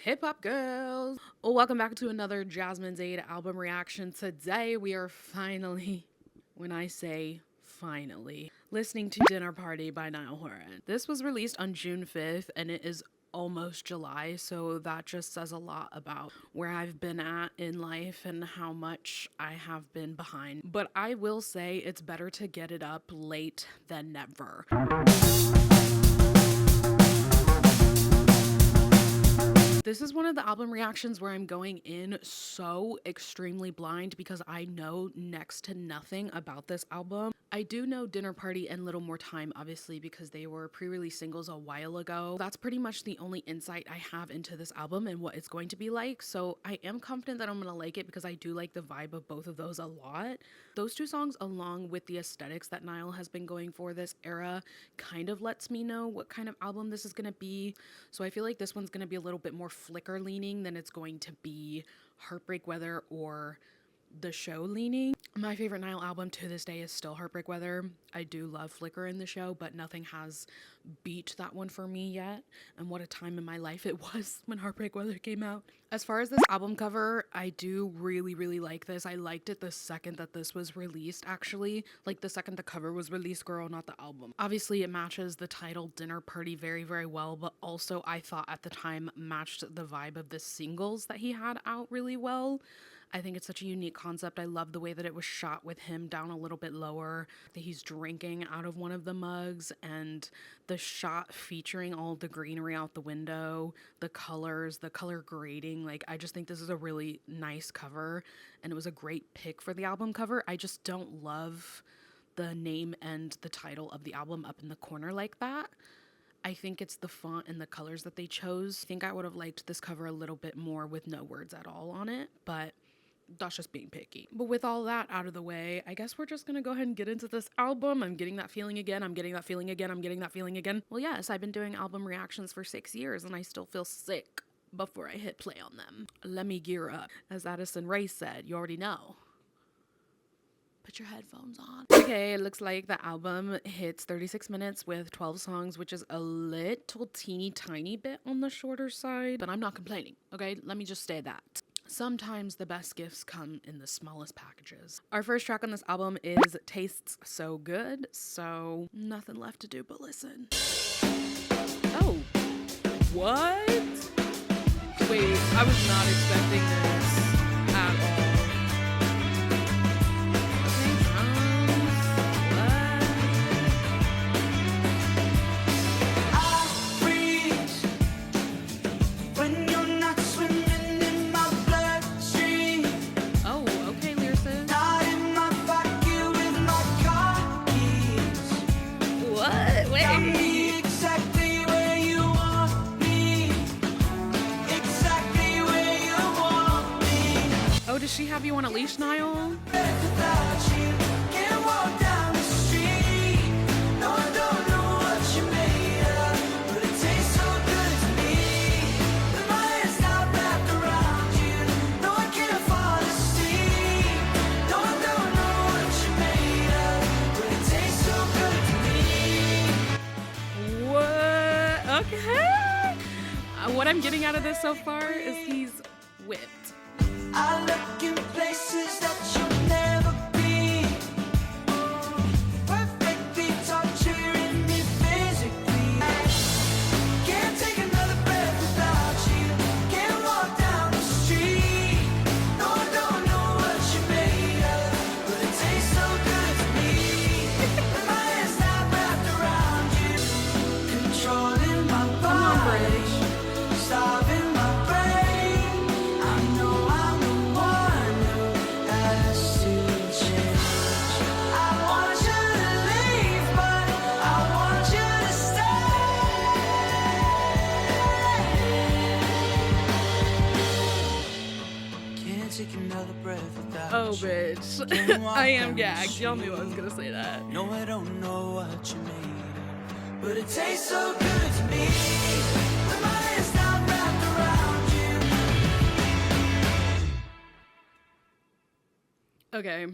Hip hop girls, welcome back to another Jasmine Zade album reaction. Today we are finally, when I say finally, listening to Dinner Party by Niall. This was released on June 5th and it is almost July, so that just says a lot about where I've been at in life and how much I have been behind. But I will say it's better to get it up late than never. This is one of the album reactions where I'm going in so extremely blind because I know next to nothing about this album. I do know Dinner Party and Little More Time, obviously, because they were pre-release singles a while ago. That's pretty much the only insight I have into this album and what it's going to be like. So I am confident that I'm going to like it because I do like the vibe of both of those a lot. Those two songs, along with the aesthetics that Niall has been going for this era, kind of lets me know what kind of album this is going to be. So I feel like this one's going to be a little bit more Flicker leaning than it's going to be Heartbreak Weather or The Show leaning. My favorite Niall album to this day is still Heartbreak Weather. I do love Flicker in The Show, but nothing has beat that one for me yet. And what a time in my life it was when Heartbreak Weather came out. As far as this album cover, I do really like this. I liked it the second that this was released, actually. Like the second the cover was released, girl, not the album. Obviously, it matches the title Dinner Party very well, but also I thought at the time matched the vibe of the singles that he had out really well. I think it's such a unique concept. I love the way that it was shot with him down a little bit lower, that he's drinking out of one of the mugs, and the shot featuring all the greenery out the window, the colors, the color grading. Like, I just think this is a really nice cover, and it was a great pick for the album cover. I just don't love the name and the title of the album up in the corner like that. I think it's the font and the colors that they chose. I think I would have liked this cover a little bit more with no words at all on it, but that's just being picky. But with all that out of the way, I guess we're just gonna go ahead and get into this album. I'm getting that feeling again. I'm getting that feeling again. I'm getting that feeling again. Well, yes, I've been doing album reactions for 6 years and I still feel sick before I hit play on them. Let me gear up. As Addison Rae said, you already know. Put your headphones on. Okay, it looks like the album hits 36 minutes with 12 songs, which is a little teeny tiny bit on the shorter side, but I'm not complaining, okay? Let me just say that. Sometimes the best gifts come in the smallest packages. Our first track on this album is Tastes So Good, so nothing left to do but listen. Oh, what? Wait, I was not expecting this at all. Oh, does she have you on a leash, Niall? What? Okay. What I'm getting out of this so far is he's whipped. I look in places that you'll never be. Perfectly torturing me physically. Can't take another breath without you. Can't walk down the street. No, I don't know what you're made of, but it tastes so good to me. My hands not wrapped around you, controlling my body, starving my brain. I know I'm the one who has to change. I want you to leave, but I want you to stay. Can't take another breath without Oh, you. bitch. I am gagged. Y'all knew I was gonna say that. No, I don't know what you made of, but it tastes so good to me. When my hands not wrapped around you. Okay,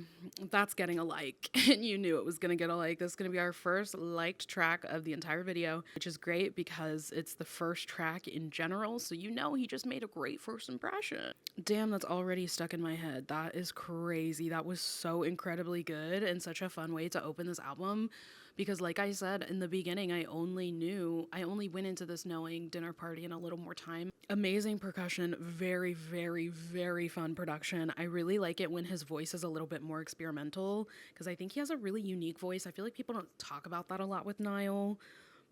that's getting a like, and you knew it was gonna get a like. This is gonna be our first liked track of the entire video, which is great because it's the first track in general, so you know he just made a great first impression. Damn, that's already stuck in my head. That is crazy. That was so incredibly good and such a fun way to open this album. Because like I said in the beginning, I only went into this knowing Dinner Party and A Little More Time. Amazing percussion, very, very, very fun production. I really like it when his voice is a little bit more experimental because I think he has a really unique voice. I feel like people don't talk about that a lot with Niall,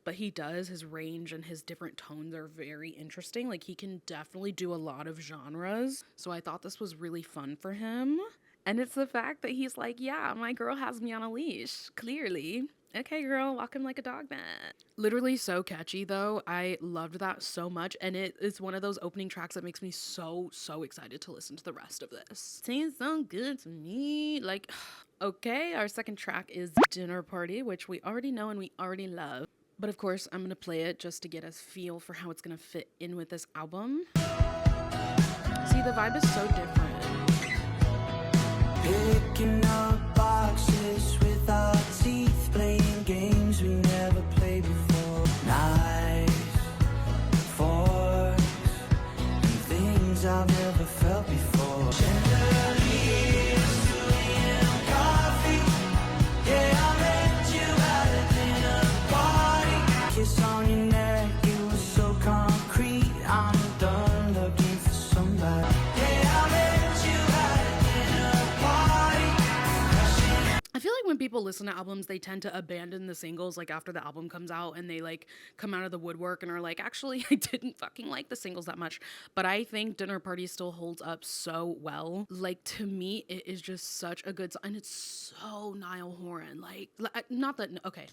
but he does. His range and his different tones are very interesting. Like he can definitely do a lot of genres. So I thought this was really fun for him. And it's the fact that he's like, yeah, my girl has me on a leash, clearly. Okay, girl, walk him like a dog mat. Literally so catchy, though. I loved that so much. And it is one of those opening tracks that makes me so, so excited to listen to the rest of this. Seems so good to me. Like, okay, our second track is Dinner Party, which we already know and we already love. But of course, I'm going to play it just to get a feel for how it's going to fit in with this album. See, the vibe is so different. Picking up boxes with our teeth, playing games we never played before. Knives, forks, and things I've never felt before. Chandeliers, Julian coffee. Yeah, I met you at a dinner party. Kiss on your neck, it was so concrete. I'm done looking for somebody. I feel like when people listen to albums, they tend to abandon the singles like after the album comes out and they like come out of the woodwork and are like, actually, I didn't fucking like the singles that much. But I think Dinner Party still holds up so well. Like to me, it is just such a good song. And it's so Niall Horan. Like, not that, okay.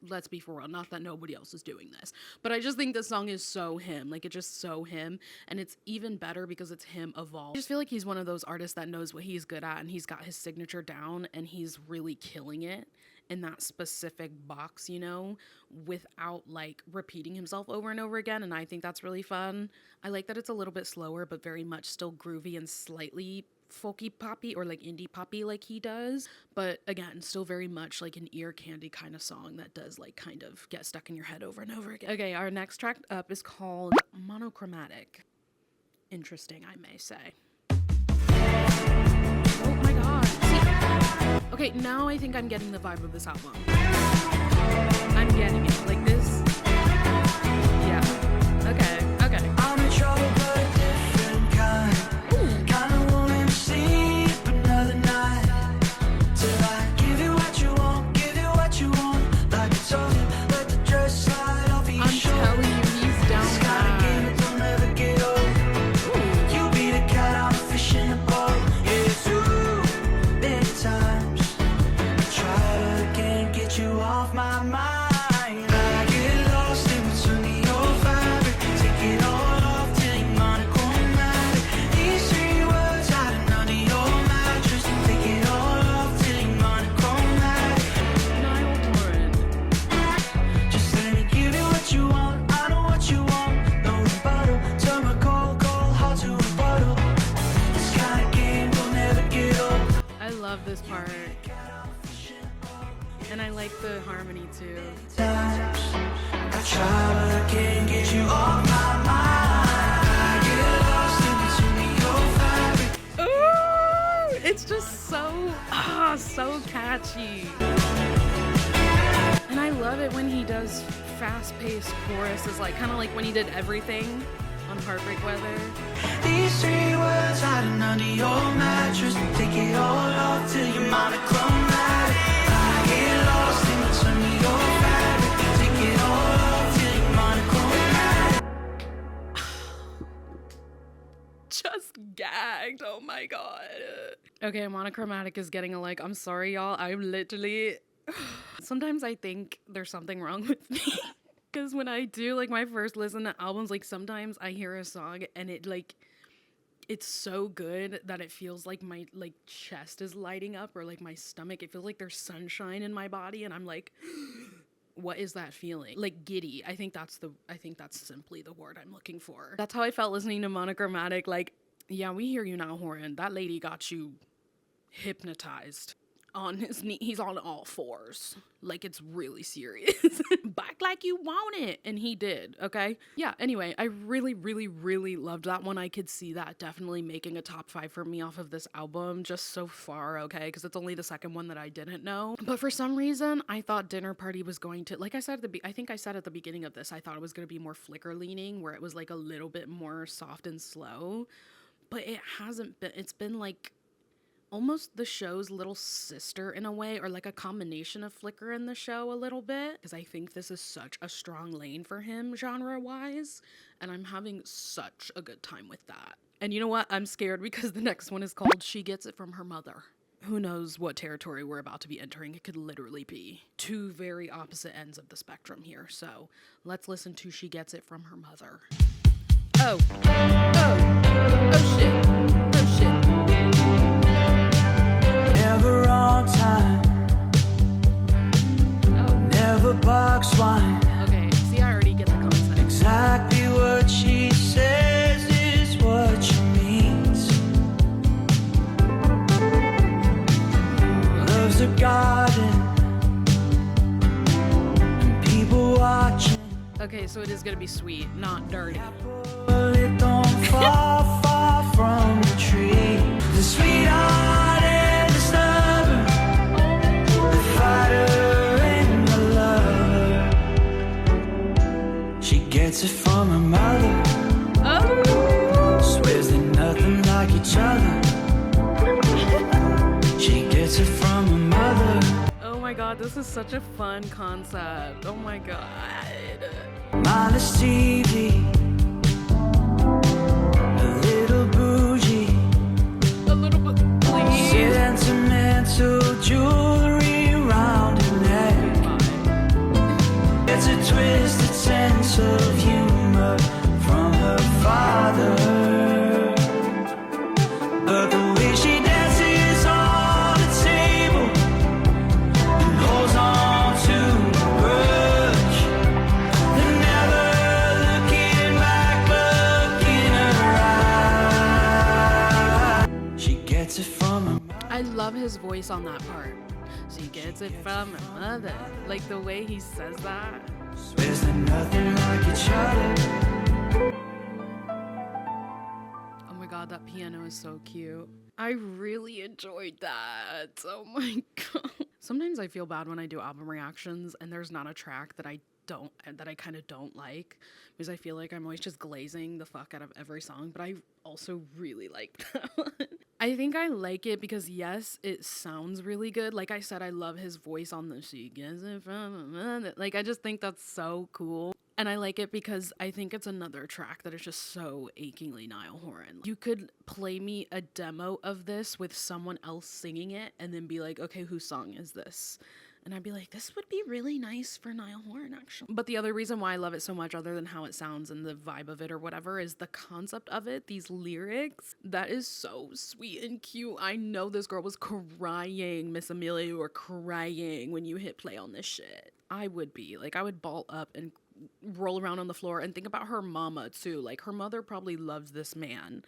Let's be for real. Not that nobody else is doing this, but I just think this song is so him. Like it's just so him, and it's even better because it's him evolved. I just feel like he's one of those artists that knows what he's good at, and he's got his signature down, and he's really killing it in that specific box, you know, without like repeating himself over and over again. And I think that's really fun. I like that it's a little bit slower, but very much still groovy and slightly folky poppy or like indie poppy like he does, but again still very much like an ear candy kind of song that does like kind of get stuck in your head over and over again. Okay, our next track up is called Monochromatic. Interesting, I may say. Oh my god. See, okay, now I think I'm getting the vibe of this album. I'm getting it. Like this. Yeah. Okay. I'm in trouble, but a different kind. Kinda wanna sleep another night. Till I give you what you want, give you what you want. Like I told you, let the dress slide off of your shoulder. I'm telling you, he's down This kind of game that don't ever get old. You be the cat, I'm a fish in a bowl. Yeah, too many times I try to can't get you off my mind. I get lost in between your fabric. Take it all off till you're monochromatic. These three words hiding under your mattress. Take it all off till you're monochromatic. Niall Horan. Just let me give you what you want. I know what you want. No rebuttal. Turn my cold heart to a bottle. This kind of game will never get old. I love this part. And I like the harmony too. Times I try but I can't get you off my mind. I get lost in between your fabric. Ooh, it's just so catchy. And I love it when he does fast-paced choruses, like kind of like when he did Everything on Heartbreak Weather. These three words hiding under your mattress. Take it all off till you're monochromatic. I get lost in between your fabric. Take it all off till you're monochromatic. Just gagged. Oh my god. Okay, Monochromatic is getting a like. I'm sorry, y'all. I'm literally... Sometimes I think there's something wrong with me. Because when I do, like, my first listen to albums, like, sometimes I hear a song and it, like, it's so good that it feels like my, like, chest is lighting up or, like, my stomach. It feels like there's sunshine in my body and I'm like, what is that feeling? Like, giddy. I think that's simply the word I'm looking for. That's how I felt listening to Monochromatic. Like, yeah, we hear you now, Horan. That lady got you hypnotized on his knee. He's on all fours. Like, it's really serious. Back like you want it. And he did, okay? Yeah, anyway, I really, really, really loved that one. I could see that definitely making a top 5 for me off of this album just so far, okay? Because it's only the second one that I didn't know. But for some reason, I thought Dinner Party was going to, like I said I think I said at the beginning of this, I thought it was going to be more flicker leaning, where it was like a little bit more soft and slow. But it hasn't been. It's been like almost the show's little sister in a way, or like a combination of Flicker and the show a little bit, because I think this is such a strong lane for him genre wise, and I'm having such a good time with that. And you know what, I'm scared because the next one is called She Gets It From Her Mother. Who knows what territory we're about to be entering. It could literally be two very opposite ends of the spectrum here. So let's listen to She Gets It From Her Mother. Oh shit, oh shit. Never on time. Oh. Never box wine. Okay, see, I already get the concept. Exactly what she says is what she means. Loves a garden and people watching. Okay, so it is gonna be sweet, not dirty. But it don't fall far from the tree. The sweetheart and the stubborn, the fighter and the lover. She gets it from her mother. Oh! Swears they're nothing like each other. She gets it from her mother. Oh my god, this is such a fun concept. Oh my god. Minus TV. A little bougie. A little bit, please. Sentimental jewelry around her neck. It's a twisted sense of humor from her father. But the way she dances on the table and holds on to the grudge, the never looking back look in her eye. She gets it from her. I love his voice on that part. She gets it from her mother. Like the way he says that. Swears they're nothing like each other. Oh my god, that piano is so cute. I really enjoyed that. Oh my god. Sometimes I feel bad when I do album reactions and there's not a track that I kind of don't like, because I feel like I'm always just glazing the fuck out of every song, but I also really like that one. I think I like it because, yes, it sounds really good. Like I said, I love his voice on the She Gets It From Her Mother. Like, I just think that's so cool. And I like it because I think it's another track that is just so achingly Niall Horan. You could play me a demo of this with someone else singing it and then be like, okay, whose song is this? And I'd be like, this would be really nice for Niall Horan, actually. But the other reason why I love it so much, other than how it sounds and the vibe of it or whatever, is the concept of it, these lyrics. That is so sweet and cute. I know this girl was crying, Miss Amelia, you were crying when you hit play on this shit. I would be. Like, I would ball up and roll around on the floor and think about her mama, too. Like, her mother probably loves this man.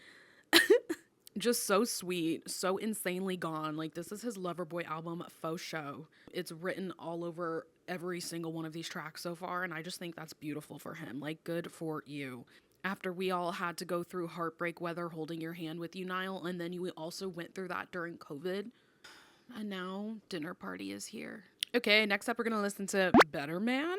Just so sweet, so insanely gone. Like, this is his Loverboy album, faux show. It's written all over every single one of these tracks so far, and I just think that's beautiful for him. Like, good for you. After we all had to go through heartbreak weather holding your hand with you, Niall, and then you also went through that during COVID. And now Dinner Party is here. Okay, next up we're gonna listen to Better Man.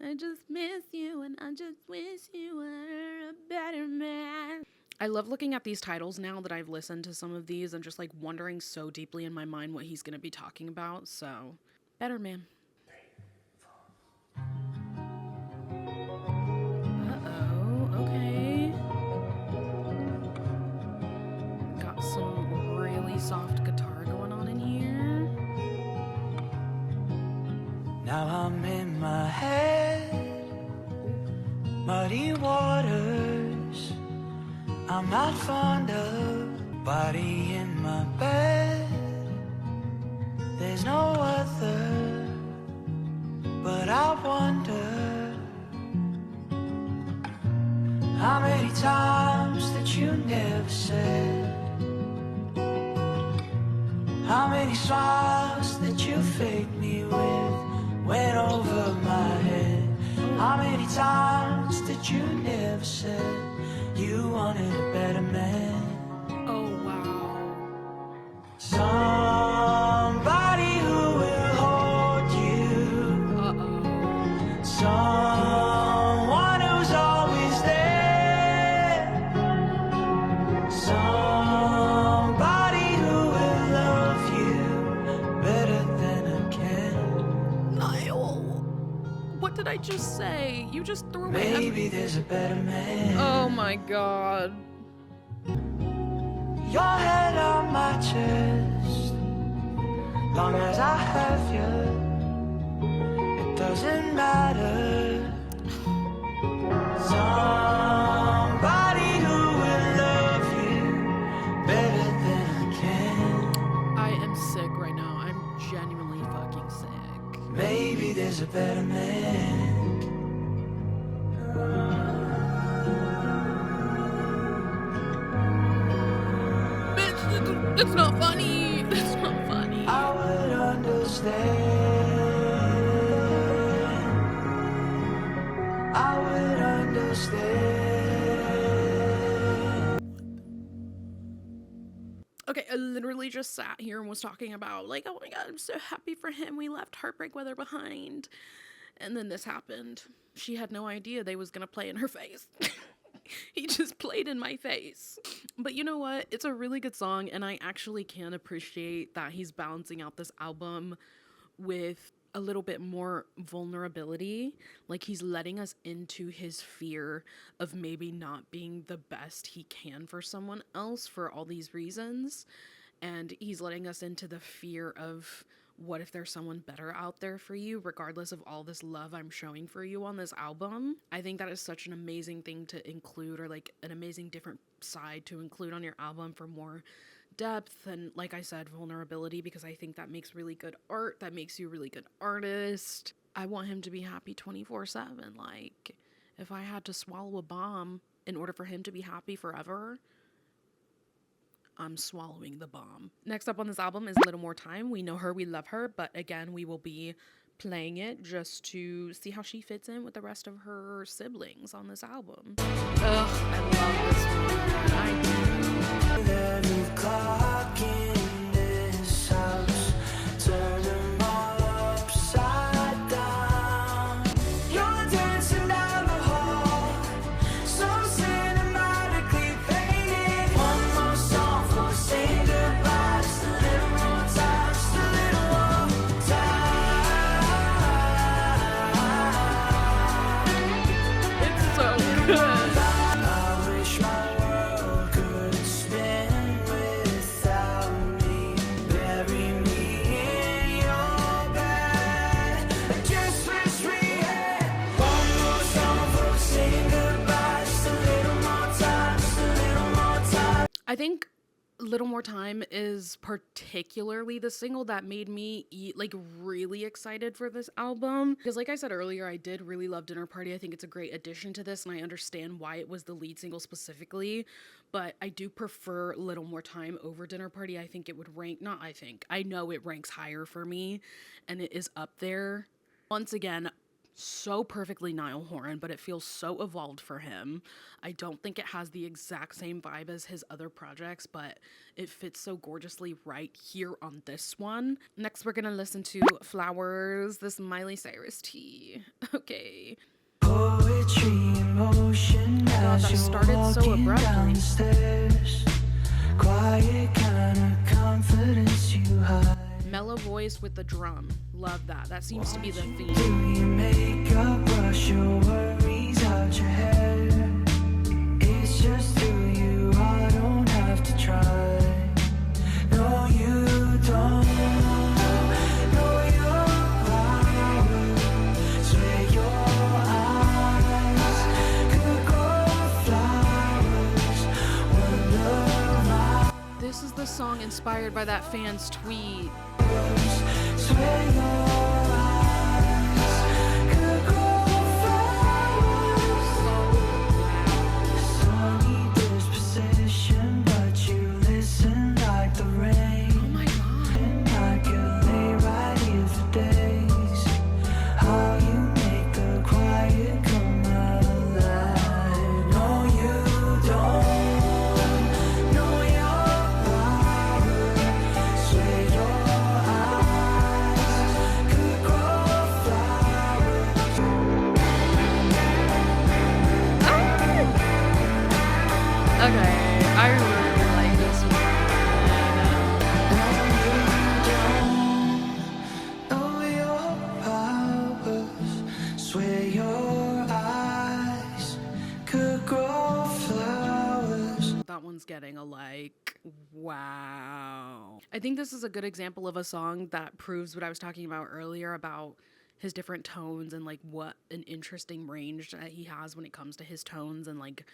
I just miss you and I just wish you were a better man. I love looking at these titles now that I've listened to some of these and just like wondering so deeply in my mind what he's gonna be talking about. So, Better Man. Uh-oh, okay. Got some really soft guitar going on in here. Now I'm in my head, muddy waters. I'm not fond of body in my bed. There's no other, but I wonder how many times that you never said How many smiles that you faked me with went over my head? How many times did you never said you wanted a better man? Oh, wow. Somebody who will hold you. Someone who's always there. Somebody who will love you better than I can. Niall, what did I just say? You just threw away. Maybe there's a better man. Oh my god. Your head on my chest. Long as I have you, it doesn't matter. Somebody who will love you better than I can. I am sick right now. I'm genuinely fucking sick. Maybe there's a better man. Bitch, it's not funny. It's not funny. I would understand. I would understand. Okay, I literally just sat here and was talking about, like, oh my god, I'm so happy for him. We left heartbreak weather behind. And then this happened. She had no idea they was gonna play in her face. He just played in my face. But you know what? It's a really good song, and I actually can appreciate that he's balancing out this album with a little bit more vulnerability. Like, he's letting us into his fear of maybe not being the best he can for someone else for all these reasons. And he's letting us into the fear of, what if there's someone better out there for you, regardless of all this love I'm showing for you on this album? I think that is such an amazing thing to include, or like an amazing different side to include on your album for more depth and, like I said, vulnerability, because I think that makes really good art. That makes you a really good artist. I want him to be happy 24/7. Like, if I had to swallow a bomb in order for him to be happy forever, I'm swallowing the bomb. Next up on this album is Little More Time. We know her, we love her, but again, we will be playing it just to see how she fits in with the rest of her siblings on this album. Ugh, I love this one. I do. Every clock in this house, turn them all upside down. You're dancing down the hall, so cinematically painted. One more song for saying goodbye, just a little more time, just a little more time. It's so good. I wish my world could spin without me. Bury me in your bed. I just wish we had one more song for saying goodbye. Just a little more time, just a little more time. I think Little More Time is particularly the single that made me really excited for this album, because like I said earlier, I did really love Dinner Party. I think it's a great addition to this, and I understand why it was the lead single specifically, but I do prefer Little More Time over Dinner Party. I think it would rank, not I think, I know it ranks higher for me, and it is up there. Once again, so perfectly Niall Horan, but it feels so evolved for him. I don't think it has the exact same vibe as his other projects, but it fits so gorgeously right here on this one. Next, we're gonna listen to Flowers, this Miley Cyrus tea. Okay. Poetry in motion God, as that you're started so walking abruptly. down the stairs. Quiet kind of confidence you hide. Mellow voice with the drum. Love that. That seems to be the Do theme. your makeup, brush your worries out your hair. It's just who you are, don't have to try. No, you don't. Know your flowers, where your eyes could grow flowers. Wonder why. This is the song inspired by that fan's tweet. Swear your eyes could grow flowers. Sunny disposition, but you listen like the rain. Oh my god. Okay, I really like this one. Know your powers, swear your eyes could grow flowers. That one's getting a like. Wow. I think this is a good example of a song that proves what I was talking about earlier about his different tones and like what an interesting range that he has when it comes to his tones and like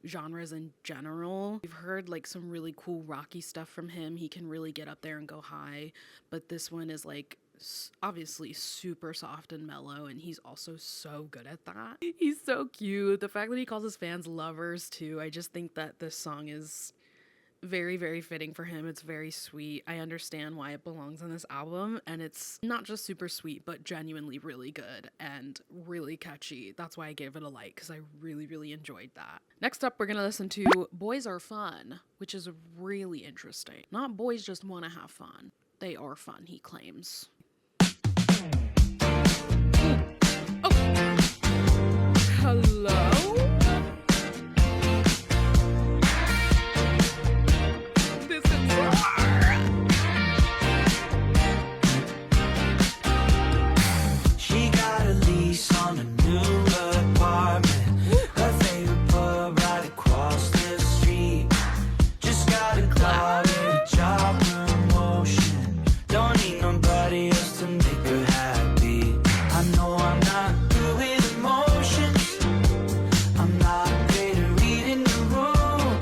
genres in general. We've heard like some really cool rocky stuff from him. He can really get up there and go high, but this one is like obviously super soft and mellow, and he's also so good at that. He's so cute. The fact that he calls his fans lovers too, I just think that this song is very, very fitting for him. It's very sweet. I understand why it belongs on this album, and it's not just super sweet, but genuinely really good and really catchy. That's why I gave it a like, because I really, really enjoyed that. Next up, we're gonna listen to Boys Are Fun, which is really interesting. Not boys just wanna have fun. They are fun, he claims. Oh. Hello? She got a lease on a new apartment. Her favorite pub right across the street. Just got a cloud and a job promotion. Don't need nobody else to make her happy. I know I'm not good with emotions. I'm not great at reading the room.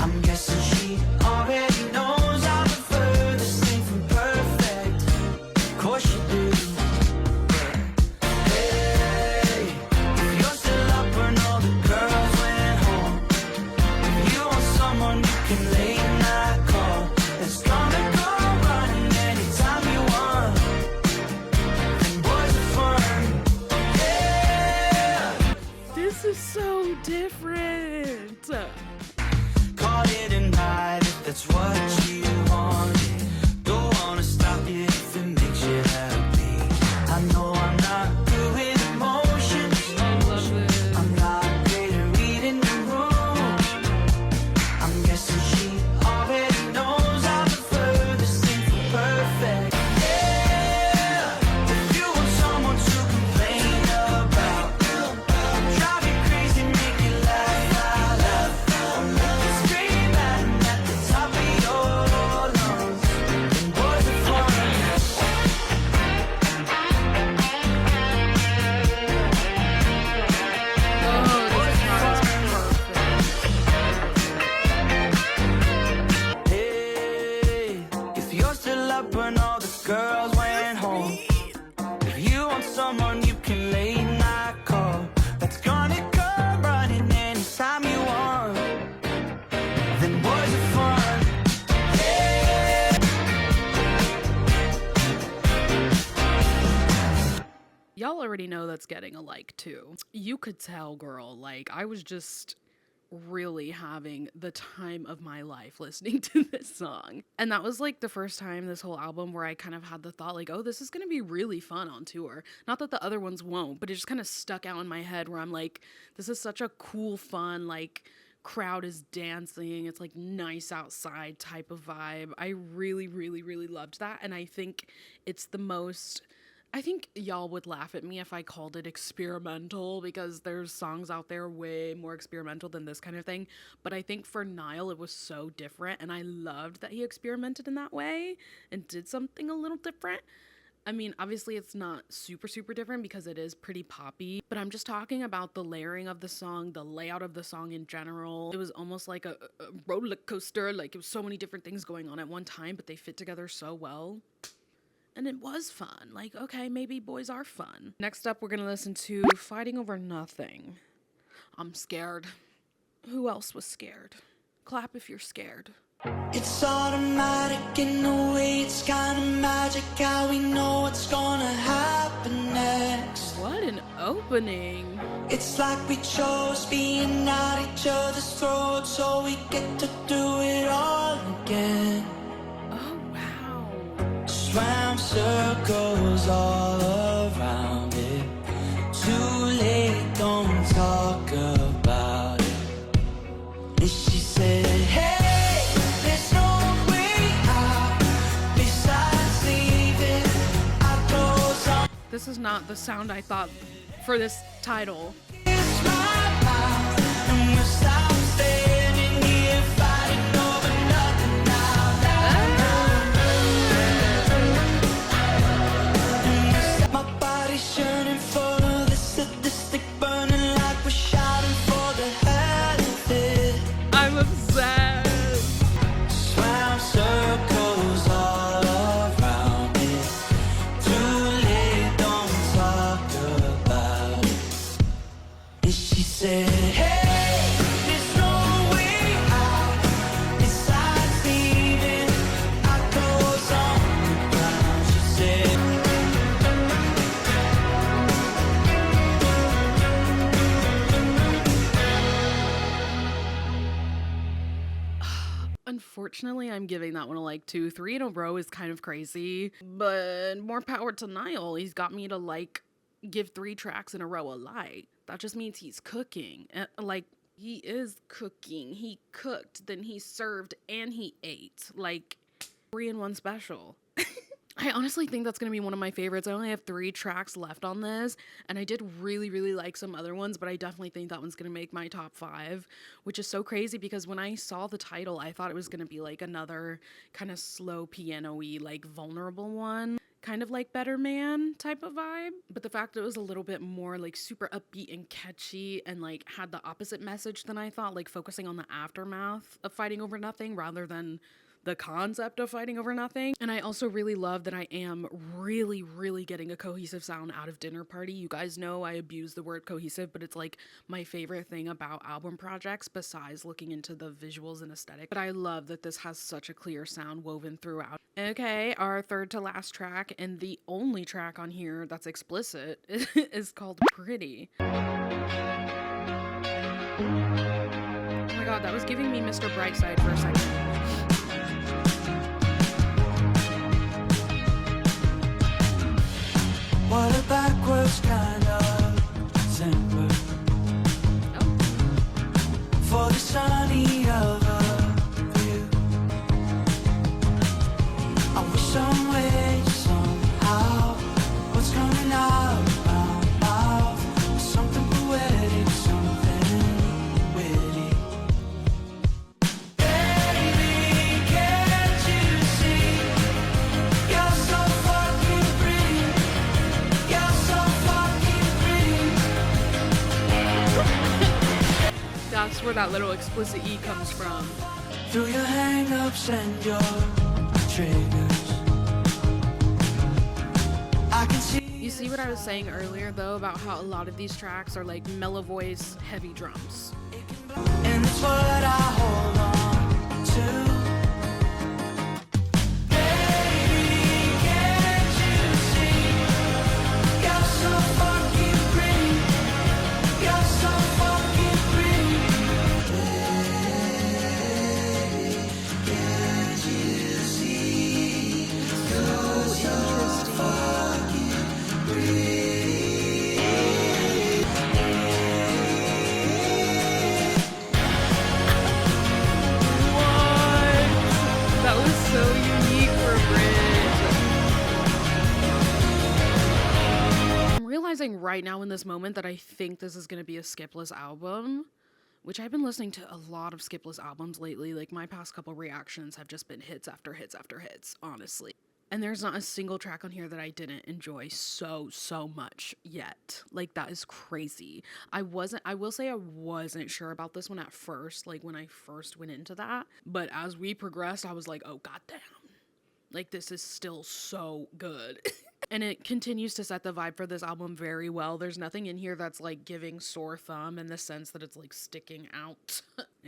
I'm guessing she already knows I'm the furthest thing from perfect. Of course you do. Hey, if you're still up when all the girls went home, if you want someone you can late night call, that's gonna go running anytime you want. And boys are fun. Yeah. This is so different. Call it a night if that's what you wanted. Don't wanna stop you if it makes you happy. I know I'm not good with emotions. I love it. I'm not great at reading the room. I'm guessing she already knows I'm the furthest thing from perfect. Yeah, if you want someone to complain about, drive you crazy, make you laugh out loud, scream at 'em at the top of your lungs. And boys are fun. Hey, if you're still up when all the girls went home, if you want someone you can late night call, that's gonna come running anytime you want, then boys are fun. Y'all already know that's getting a like too. You could tell, girl, like I was just really having the time of my life listening to this song. And that was like the first time this whole album where I kind of had the thought like, oh, this is going to be really fun on tour. Not that the other ones won't, but it just kind of stuck out in my head where I'm like, this is such a cool, fun, like crowd is dancing. It's like nice outside type of vibe. I really, really, really loved that. And I think it's the most... I think y'all would laugh at me if I called it experimental, because there's songs out there way more experimental than this kind of thing. But I think for Niall, it was so different, and I loved that he experimented in that way and did something a little different. I mean, obviously it's not super, super different because it is pretty poppy, but I'm just talking about the layering of the song, the layout of the song in general. It was almost like a roller coaster. Like it was so many different things going on at one time, but they fit together so well. And it was fun. Like, okay, maybe boys are fun. Next up, we're gonna listen to Fighting Over Nothing. I'm scared. Who else was scared? Clap if you're scared. It's automatic in a way, it's kinda magic how we know what's gonna happen next. What an opening. It's like we chose being at each other's throats, so we get to do it all again. Oh, wow. Swam circles all around it. Too late, don't talk about it. And she said, hey, there's no way out besides leaving. I close on. This is not the sound I thought for this title. It's my mouth, and we'll stop standing here fighting over nothing now. My body's yearning for the sadistic burning like we're shouting for the hell of it. I'm obsessed. Swam circles all around it. Too late, don't talk about it. And she said, hey, there's no way out besides leaving. I goes on the ground. She said, Unfortunately, I'm giving that one a like 2. 3 in a row is kind of crazy, but more power to Niall. He's got me to like give 3 tracks in a row a like. That just means he's cooking. Like, he is cooking. He cooked, then he served, and he ate. Like, 3-in-1 special. I honestly think that's going to be one of my favorites. I only have 3 tracks left on this, and I did really, really like some other ones, but I definitely think that one's going to make my top 5, which is so crazy because when I saw the title, I thought it was going to be like another kind of slow piano-y, like vulnerable one, kind of like Better Man type of vibe. But the fact that it was a little bit more like super upbeat and catchy and like had the opposite message than I thought, like focusing on the aftermath of fighting over nothing rather than the concept of fighting over nothing. And I also really love that I am really, really getting a cohesive sound out of Dinner Party. You guys know I abuse the word cohesive, but it's like my favorite thing about album projects besides looking into the visuals and aesthetic. But I love that this has such a clear sound woven throughout. Okay, our third to last track and the only track on here that's explicit is called Pretty. Oh my god, that was giving me Mr. Brightside for a second. what a backwards kind of temper for the sunny of a view. I wish some way, somehow, what's coming out of my mouth is something poetic, something witty. Baby, can't you see? You're so fucking pretty. You're so fucking pretty. That's where that little explicit E comes from. Through your hang-ups and your triggers, I can see. You see what I was saying earlier though about how a lot of these tracks are like mellow voice, heavy drums. And it's what I hold on to. Baby, can't you see? You're so fucking pretty. You're so fucking pretty. Can't you see? You're so fucking pretty. That was so unique for a bridge. I'm realizing right now in this moment that I think this is going to be a skipless album, which I've been listening to a lot of skipless albums lately. Like my past couple reactions have just been hits after hits after hits, honestly. And there's not a single track on here that I didn't enjoy so much yet. Like, that is crazy. I will say I wasn't sure about this one at first, like when I first went into that. But as we progressed, I was like, oh, goddamn. Like, this is still so good. And it continues to set the vibe for this album very well. There's nothing in here that's like giving sore thumb in the sense that it's like sticking out.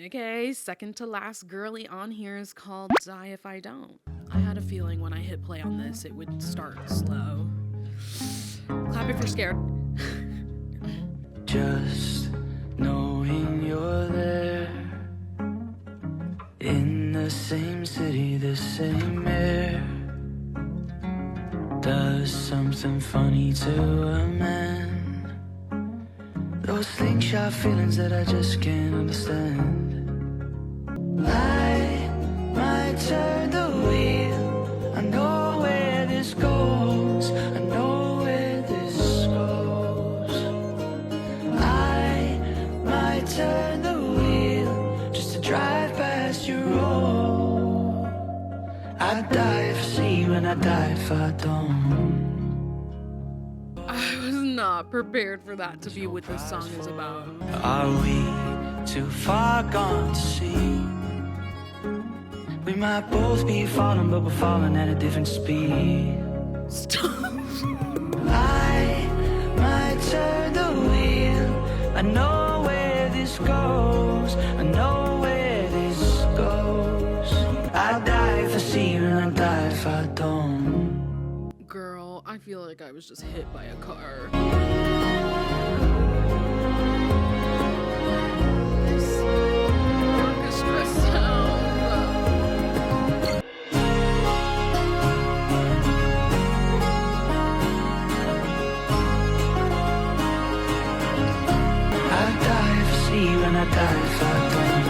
Okay, second to last girly on here is called Die If I Don't. I had a feeling when I hit play on this, it would start slow. Clap if you're scared. Just knowing you're there, in the same city, the same air, does something funny to a man. Those slingshot feelings that I just can't understand. I die if I see you and I die if I don't. I was not prepared for that to be what this song is about. Are we too far gone to see? We might both be falling, but we're falling at a different speed. Stop. I might turn the wheel. I know where this goes. I know where this goes. I die if I see you and I die if I don't. Girl, I feel like I was just hit by a car. This orchestra sound. I die if I see you and I die if I don't.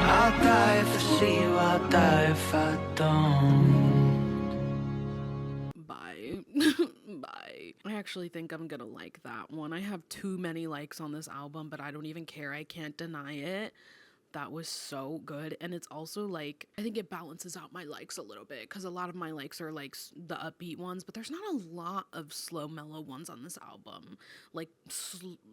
I'll die if I see you, I'll die if I don't. Bye. Bye. I actually think I'm gonna like that one. I have too many likes on this album, but I don't even care. I can't deny it. That was so good. And it's also like, I think it balances out my likes a little bit, because a lot of my likes are like the upbeat ones, but there's not a lot of slow mellow ones on this album, like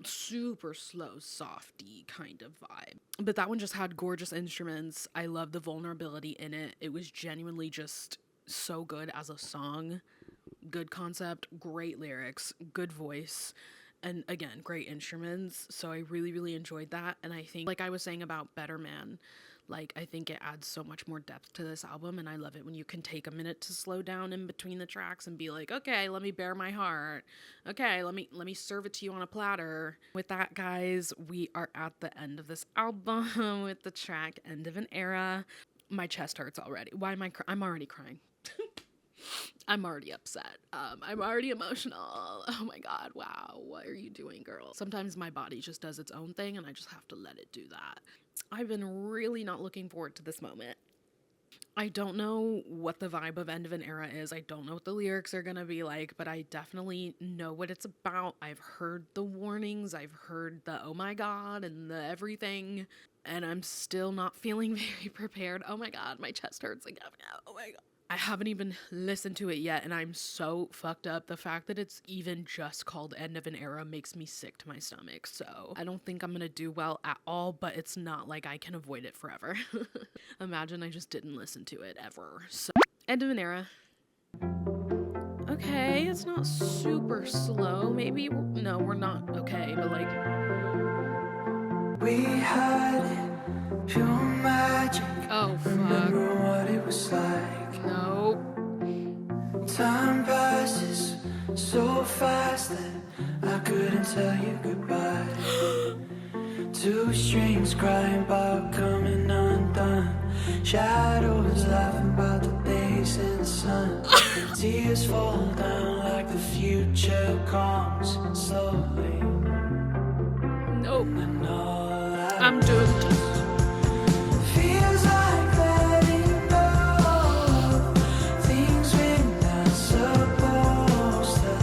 super slow softy kind of vibe. But that one just had gorgeous instruments. I love the vulnerability in it. It was genuinely just so good as a song. Good concept, great lyrics, good voice, and again, great instruments. So I really, really enjoyed that. And I think, like I was saying about Better Man, like, I think it adds so much more depth to this album, and I love it when you can take a minute to slow down in between the tracks and be like, okay, let me bare my heart. Okay, let me serve it to you on a platter. With that, guys, we are at the end of this album with the track End of an Era. My chest hurts already. Why am I I'm already crying. I'm already upset. I'm already emotional. Oh my god, wow. What are you doing, girl? Sometimes my body just does its own thing and I just have to let it do that. I've been really not looking forward to this moment. I don't know what the vibe of End of an Era is. I don't know what the lyrics are gonna be like, but I definitely know what it's about. I've heard the warnings. I've heard the oh my god and the everything. And I'm still not feeling very prepared. Oh my god, my chest hurts again. Oh my god. I haven't even listened to it yet, and I'm so fucked up. The fact that it's even just called End of an Era makes me sick to my stomach, so I don't think I'm gonna do well at all, but it's not like I can avoid it forever. Imagine I just didn't listen to it ever. So, End of an Era. Okay, it's not super slow. Maybe, no, we're not okay, but like... We had pure magic. Oh, fuck. Remember what it was like. No. Time passes so fast that I couldn't tell you goodbye. Two strings crying about coming undone. Shadows laughing about the days in the sun. Tears fall down like the future comes slowly. Nope. And all I'm doomed. feels like letting go. Things we're not supposed to.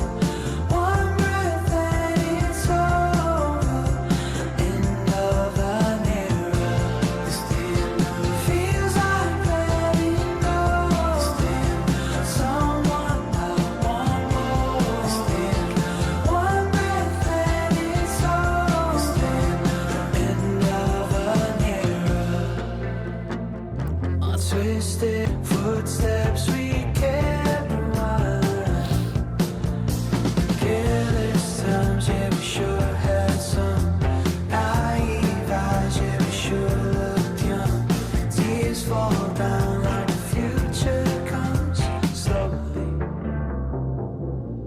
One breath and it's over. End of an era. Feels like letting go. Someone I want more. One breath and it's over. End of an era. Twisted footsteps we can't rewind. Careless times, yeah, we sure had some. Naive eyes, yeah, we sure looked young. Tears fall down like the future comes slowly.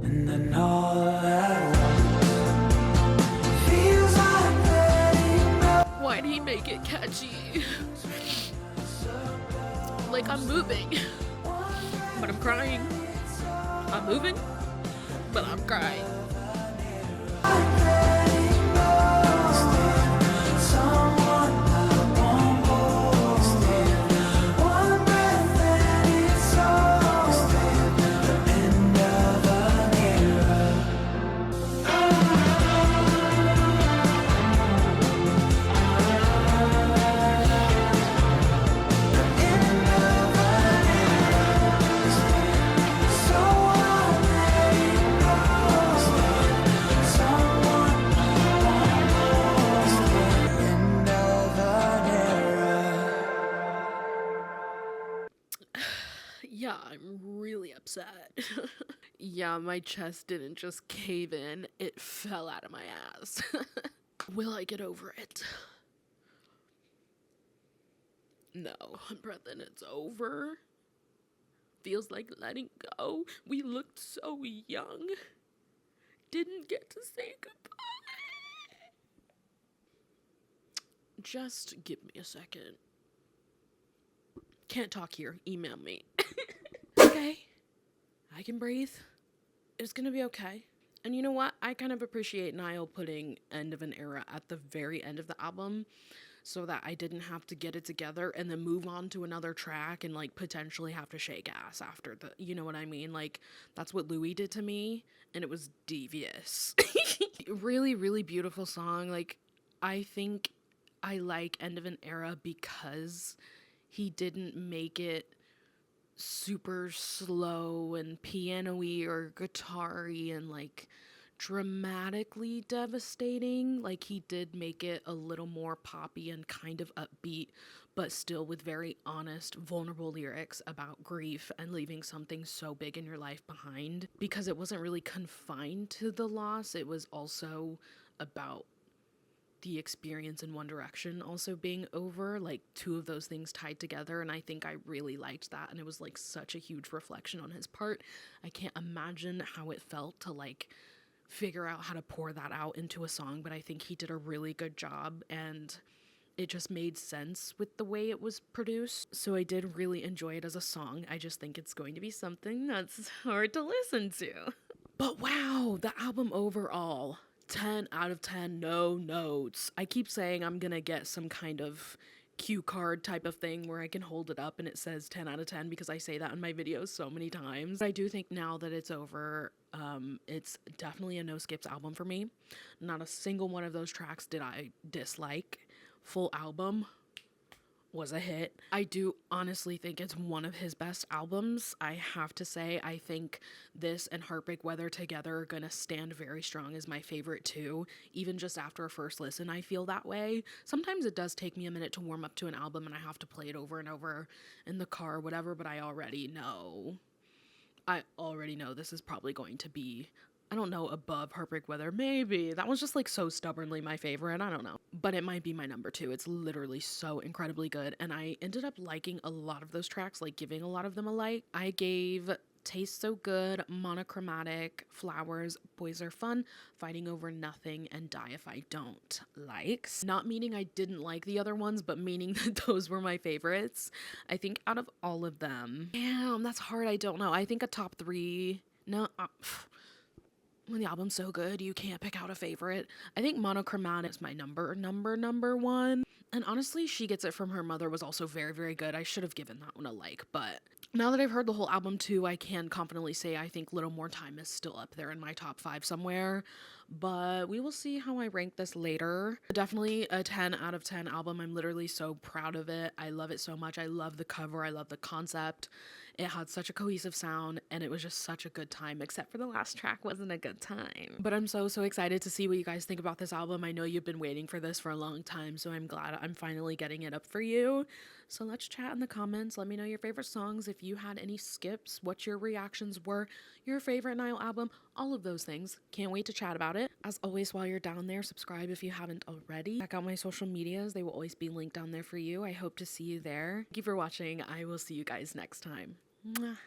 And then all at once feels like letting go. Why'd he make it catchy? Like I'm moving, but I'm crying. I'm moving, but I'm crying. Someone I want more. One breath and it's over. End of an era. yeah, I'm really upset. Yeah, my chest didn't just cave in, it fell out of my ass. Will I get over it? No, Brethren, it's over. Feels like letting go. We looked so young. Didn't get to say goodbye. Just give me a second. Can't talk here. Email me. Okay. I can breathe. It's gonna be okay. And you know what? I kind of appreciate Niall putting End of an Era at the very end of the album so that I didn't have to get it together and then move on to another track and like potentially have to shake ass after the, you know what I mean? Like that's what Louis did to me and it was devious. Really, really beautiful song. Like I think I like End of an Era because he didn't make it super slow and piano-y or guitar-y and like dramatically devastating. Like he did make it a little more poppy and kind of upbeat, but still with very honest, vulnerable lyrics about grief and leaving something so big in your life behind, because it wasn't really confined to the loss. It was also about the experience in One Direction also being over, like two of those things tied together, and I think I really liked that, and it was like such a huge reflection on his part. I can't imagine how it felt to like figure out how to pour that out into a song, but I think he did a really good job, and it just made sense with the way it was produced. So I did really enjoy it as a song. I just think it's going to be something that's hard to listen to. But wow, the album overall, 10 out of 10, no notes. I keep saying I'm gonna get some kind of cue card type of thing where I can hold it up and it says 10 out of 10 because I say that in my videos so many times. I do think now that it's over, it's definitely a no skips album for me. Not a single one of those tracks did I dislike. Full album was a hit. I do honestly think it's one of his best albums. I have to say, I think this and Heartbreak Weather together are gonna stand very strong as my favorite too. Even just after a first listen, I feel that way. Sometimes it does take me a minute to warm up to an album and I have to play it over and over in the car or whatever, but I already know this is probably going to be, I don't know, above Heartbreak Weather. Maybe. That was just like so stubbornly my favorite. I don't know. But it might be my number 2. It's literally so incredibly good. And I ended up liking a lot of those tracks, like giving a lot of them a like. I gave Taste So Good, Monochromatic, Flowers, Boys Are Fun, Fighting Over Nothing, and Die If I Don't likes. Not meaning I didn't like the other ones, but meaning that those were my favorites. I think out of all of them, damn, that's hard. I don't know. I think a top 3, no, when the album's so good, you can't pick out a favorite. I think Monochromatic is my number 1. And honestly, She Gets It From Her Mother was also very, very good. I should have given that one a like, but now that I've heard the whole album too, I can confidently say I think Little More Time is still up there in my top 5 somewhere. But we will see how I rank this later. Definitely a 10 out of 10 album. I'm literally so proud of it. I love it so much. I love the cover. I love the concept. It had such a cohesive sound and it was just such a good time, except for the last track wasn't a good time. But I'm so excited to see what you guys think about this album. I know you've been waiting for this for a long time, so I'm glad I'm finally getting it up for you. So let's chat in the comments. Let me know your favorite songs, if you had any skips, what your reactions were, your favorite Niall album, all of those things. Can't wait to chat about it. As always, while you're down there, subscribe if you haven't already. Check out my social medias. They will always be linked down there for you. I hope to see you there. Thank you for watching. I will see you guys next time. Mwah.